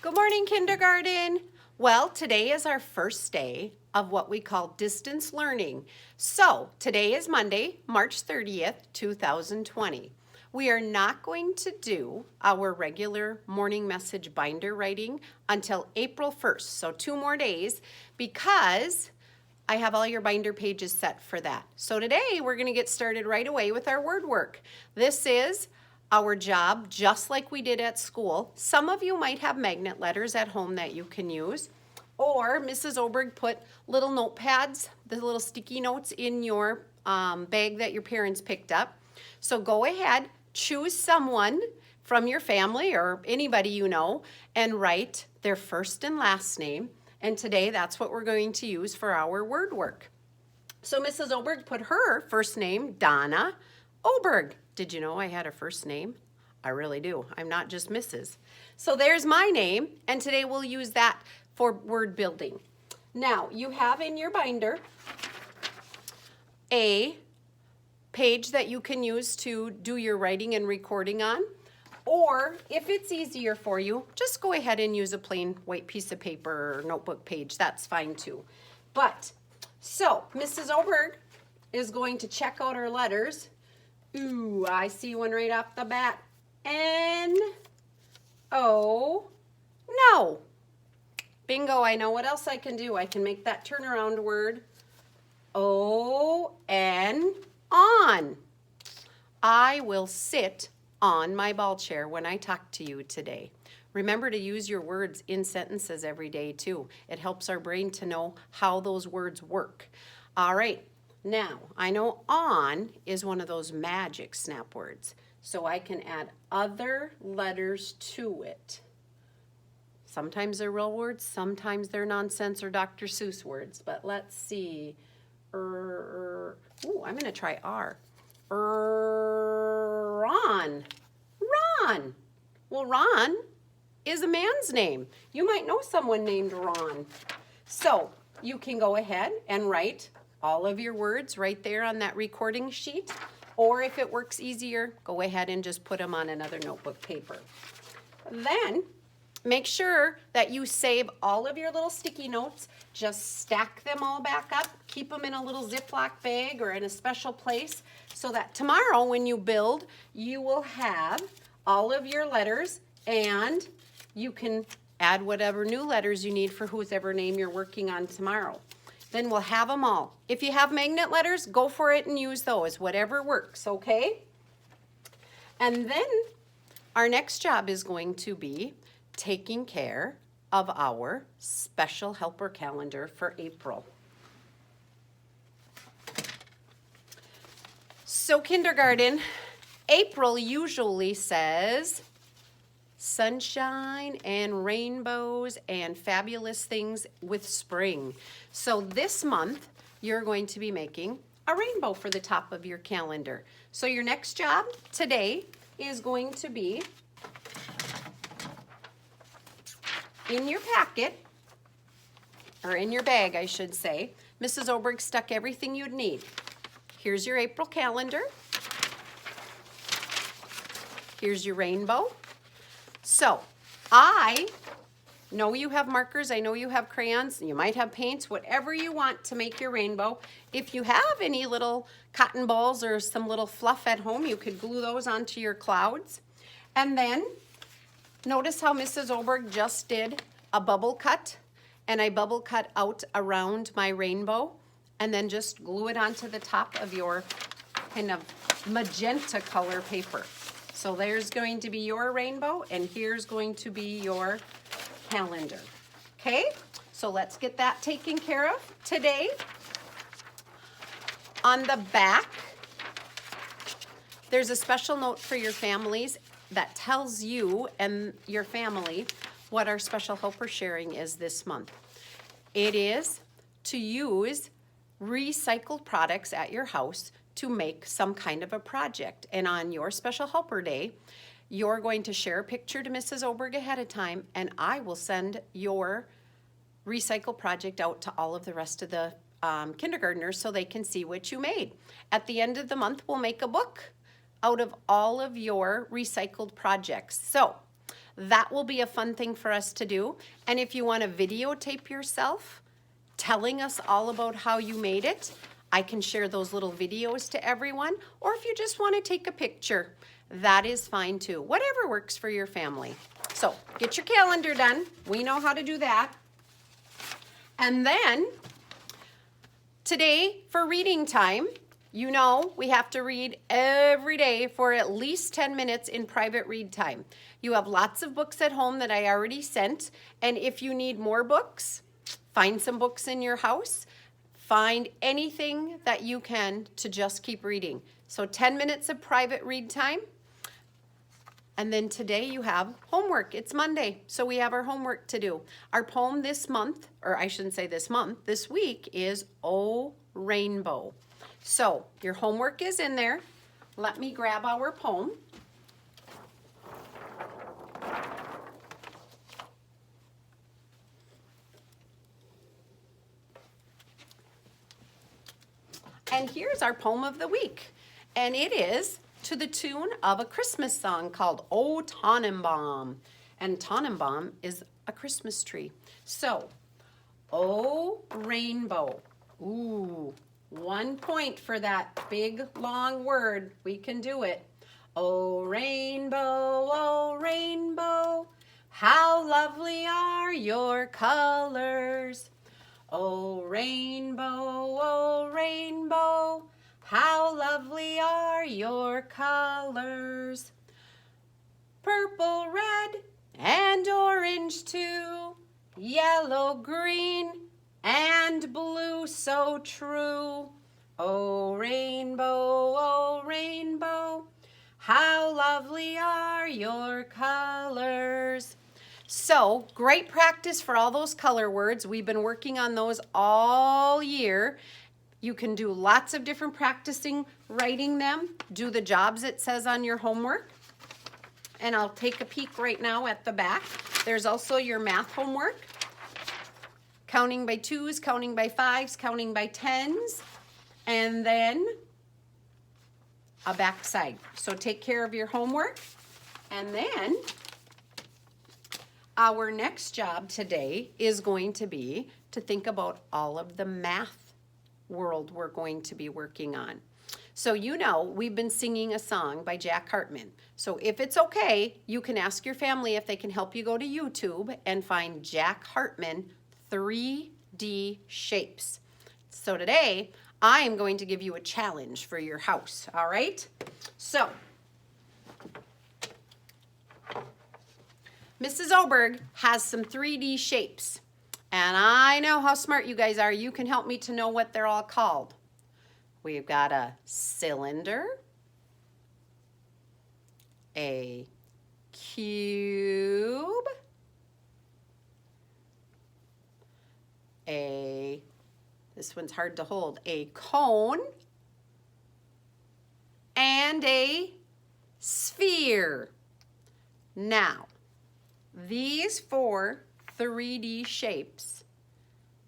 Good morning, kindergarten. Well, today is our first day of what we call distance learning. So today is Monday, March 30th, 2020. We are not going to do our regular morning message binder writing until April 1st, so 2 more days, because I have all your binder pages set for that. So today we're going to get started right away with our word work. This is our job just like we did at school. Some of you might have magnet letters at home that you can use, or Mrs. Oberg put little notepads, the little sticky notes in your bag that your parents picked up. So go ahead, choose someone from your family or anybody you know and write their first and last name. And today that's what we're going to use for our word work. So Mrs. Oberg put her first name, Donna Oberg. Did you know I had a first name? I really do. I'm not just Mrs. So there's my name, and today we'll use that for word building. Now, you have in your binder a page that you can use to do your writing and recording on. Or if it's easier for you, just go ahead and use a plain white piece of paper or notebook page. That's fine too. But, so Mrs. Oberg is going to check out her letters. Ooh, I see one right off the bat. N-O, no. Bingo, I know what else I can do. I can make that turnaround word. O-N, on. I will sit on my ball chair when I talk to you today. Remember to use your words in sentences every day too. It helps our brain to know how those words work. All right, now I know on is one of those magic snap words, so I can add other letters to it. Sometimes they're real words, sometimes they're nonsense or Dr. Seuss words, but let's see. Ooh, I'm gonna try R. Ron. Ron. Well, Ron is a man's name. You might know someone named Ron. So you can go ahead and write all of your words right there on that recording sheet. Or if it works easier, go ahead and just put them on another notebook paper. Then make sure that you save all of your little sticky notes. Just stack them all back up. Keep them in a little Ziploc bag or in a special place so that tomorrow when you build, you will have all of your letters and you can add whatever new letters you need for whoever name you're working on tomorrow. Then we'll have them all. If you have magnet letters, go for it and use those, whatever works, okay? And then our next job is going to be taking care of our special helper calendar for April. So kindergarten, April usually says sunshine and rainbows and fabulous things with spring. So this month, you're going to be making a rainbow for the top of your calendar. So your next job today is going to be in your packet, or in your bag, I should say. Mrs. Oberg stuck everything you'd need. Here's your April calendar. Here's your rainbow. So, I know you have markers, I know you have crayons, you might have paints, whatever you want to make your rainbow. If you have any little cotton balls or some little fluff at home, you could glue those onto your clouds. And then, notice how Mrs. Oberg just did a bubble cut, and I bubble cut out around my rainbow, and then just glue it onto the top of your kind of magenta color paper. So there's going to be your rainbow, and here's going to be your calendar. Okay, so let's get that taken care of today. On the back, there's a special note for your families that tells you and your family what our special helper sharing is this month. It is to use recycled products at your house to make some kind of a project. And on your special helper day, you're going to share a picture to Mrs. Oberg ahead of time, and I will send your recycle project out to all of the rest of the kindergartners so they can see what you made. At the end of the month, we'll make a book out of all of your recycled projects. So That will be a fun thing for us to do. And if you want to videotape yourself telling us all about how you made it, I can share those little videos to everyone. Or if you just want to take a picture, that is fine too. Whatever works for your family. So get your calendar done. We know how to do that. And then today for reading time, you know we have to read every day for at least 10 minutes in private read time. You have lots of books at home that I already sent. And if you need more books, find some books in your house. Find anything that you can to just keep reading. So 10 minutes of private read time. And then today you have homework. It's Monday, so we have our homework to do. Our poem this month, or I shouldn't say this month, this week is Oh Rainbow. So your homework is in there. Let me grab our poem. And here's our poem of the week. And it is to the tune of a Christmas song called O Tannenbaum. And Tannenbaum is a Christmas tree. So, O Rainbow. Ooh, 1 point for that big long word. We can do it. O rainbow, how lovely are your colors. O rainbow, how lovely are your colors. Purple, red, and orange too. Yellow, green, and blue, so true. O rainbow, how lovely are your colors. So, great practice for all those color words. We've been working on those all year. You can do lots of different practicing, writing them. Do the jobs it says on your homework. And I'll take a peek right now at the back. There's also your math homework. Counting by twos, counting by fives, counting by tens. And then a back side. So take care of your homework. And then our next job today is going to be to think about all of the math world we're going to be working on. So you know we've been singing a song by Jack Hartman. So if it's okay, you can ask your family if they can help you go to YouTube and find Jack Hartman 3D shapes. So today I am going to give you a challenge for your house, all right? So Mrs. Oberg has some 3D shapes, and I know how smart you guys are. You can help me to know what they're all called. We've got a cylinder, a cube, this one's hard to hold, a cone, and a sphere. Now, these 4 3D shapes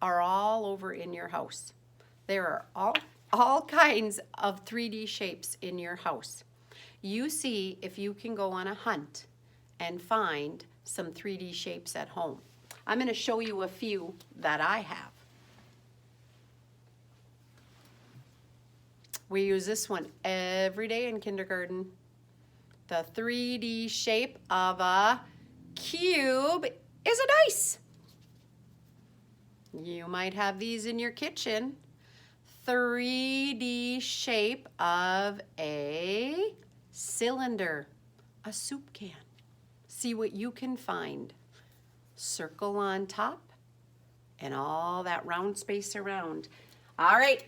are all over in your house. There are all kinds of 3D shapes in your house. You see if you can go on a hunt and find some 3D shapes at home. I'm going to show you a few that I have. We use this one every day in kindergarten. The 3D shape of a cube is a dice. You might have these in your kitchen. 3D shape of a cylinder, a soup can. See what you can find. Circle on top and all that round space around. All right.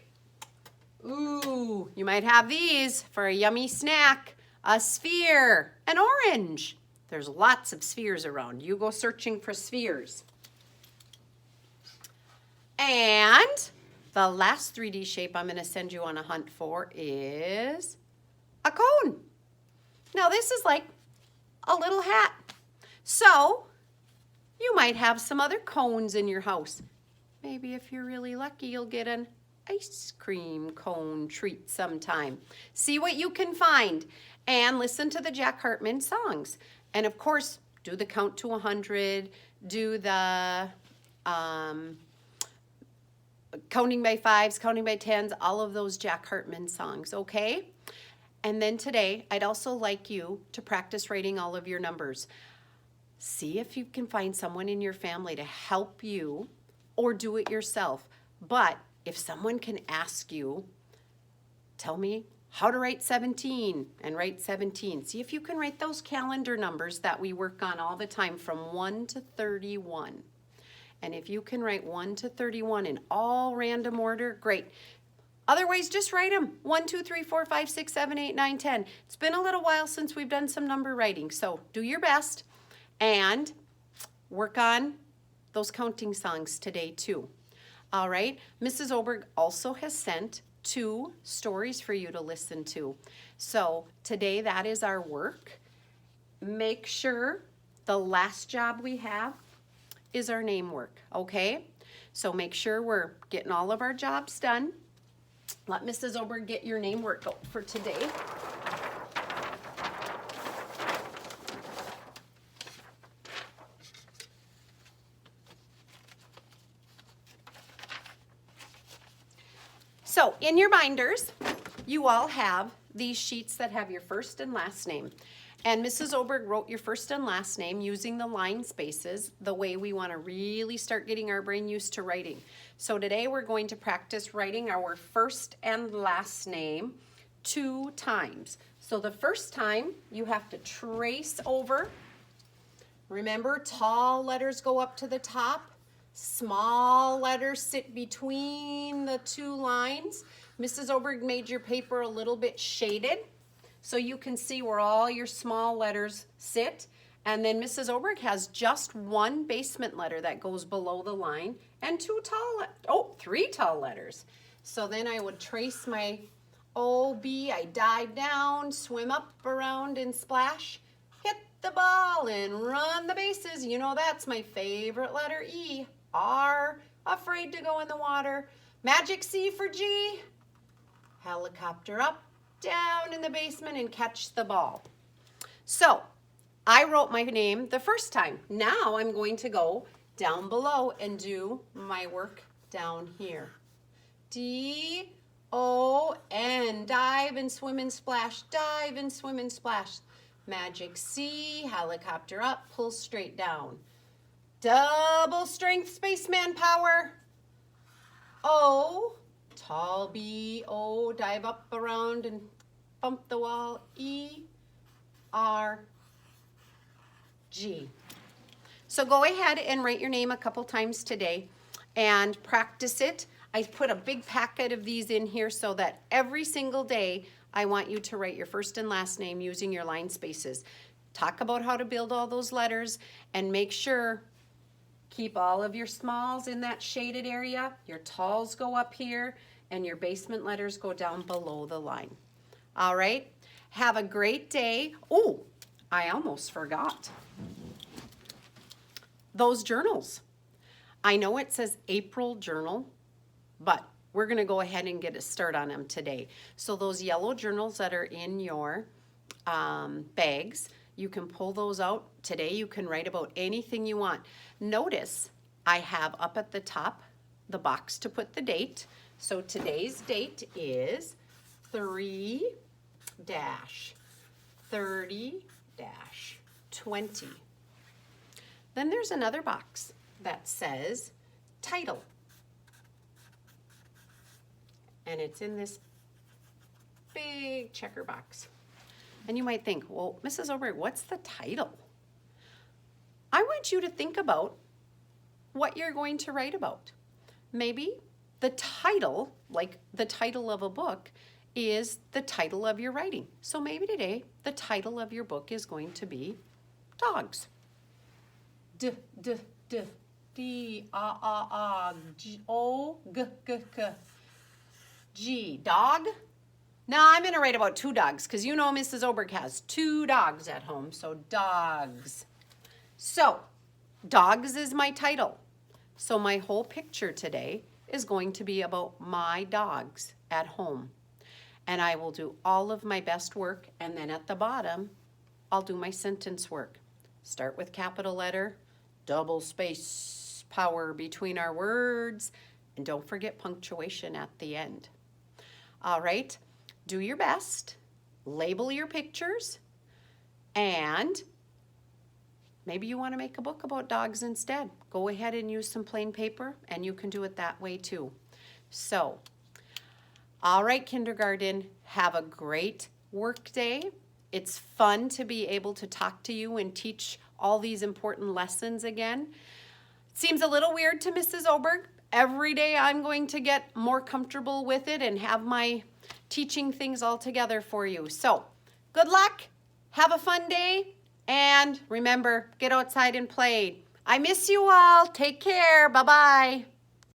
Ooh, you might have these for a yummy snack. A sphere, an orange. There's lots of spheres around. You go searching for spheres. And the last 3D shape I'm going to send you on a hunt for is a cone. Now this is like a little hat. So you might have some other cones in your house. Maybe if you're really lucky, you'll get an ice cream cone treat sometime. See what you can find and listen to the Jack Hartman songs. And of course, Do the count to 100, do the counting by fives, counting by tens, all of those Jack Hartman songs, okay? And then today, I'd also like you to practice writing all of your numbers. See if you can find someone in your family to help you or do it yourself. But if someone can ask you, tell me how to write 17 and write 17. See if you can write those calendar numbers that we work on all the time from 1 to 31. And if you can write 1 to 31 in all random order, great. Otherwise, just write them. 1, 2, 3, 4, 5, 6, 7, 8, 9, 10. It's been a little while since we've done some number writing, so do your best and work on those counting songs today too. All right, Mrs. Oberg also has sent 2 stories for you to listen to. So today that is our work. Make sure the last job we have is our name work, okay? So make sure we're getting all of our jobs done. Let Mrs. Oberg get your name work out for today. So in your binders, you all have these sheets that have your first and last name. And Mrs. Oberg wrote your first and last name using the line spaces, the way we want to really start getting our brain used to writing. So today we're going to practice writing our first and last name 2 times. So the first time you have to trace over. Remember, tall letters go up to the top. Small letters sit between the 2 lines. Mrs. Oberg made your paper a little bit shaded so you can see where all your small letters sit. And then Mrs. Oberg has just 1 basement letter that goes below the line and 3 tall letters. So then I would trace my O-B, I dive down, swim up, around, and splash, hit the ball and run the bases. You know that's my favorite letter, E. R, afraid to go in the water. Magic C for G. Helicopter up, down in the basement and catch the ball. So I wrote my name the first time. Now I'm going to go down below and do my work down here. D-O-N, dive and swim and splash, dive and swim and splash. Magic C, helicopter up, pull straight down. Double strength spaceman power. O, tall B, O, dive up around and bump the wall. E, R, G. So go ahead and write your name a couple times today and practice it. I put a big packet of these in here so that every single day I want you to write your first and last name using your line spaces. Talk about how to build all those letters and make sure keep all of your smalls in that shaded area, your talls go up here, and your basement letters go down below the line. All right, have a great day. Oh, I almost forgot. Those journals. I know it says April journal, but we're gonna go ahead and get a start on them today. So those yellow journals that are in your bags, you can pull those out. Today you can write about anything you want. Notice I have up at the top the box to put the date. So today's date is 3-30-20. Then there's another box that says title. And it's in this big checker box. And you might think, well, Mrs. Oberg, what's the title? I want you to think about what you're going to write about. Maybe the title, like the title of a book, is the title of your writing. So maybe today the title of your book is going to be Dogs. D-O-G-O-G-G. Dog. Now I'm going to write about 2 dogs because you know Mrs. Oberg has 2 dogs at home, so dogs. So dogs is my title. So my whole picture today is going to be about my dogs at home. And I will do all of my best work, and then at the bottom, I'll do my sentence work. Start with capital letter, double space power between our words, and don't forget punctuation at the end. All right, do your best, label your pictures, and maybe you want to make a book about dogs instead. Go ahead and use some plain paper, and you can do it that way too. So, all right, kindergarten, have a great work day. It's fun to be able to talk to you and teach all these important lessons again. It seems a little weird to Mrs. Oberg. Every day I'm going to get more comfortable with it and have my teaching things all together for you. So, good luck, have a fun day, and remember, get outside and play. I miss you all. Take care. Bye-bye.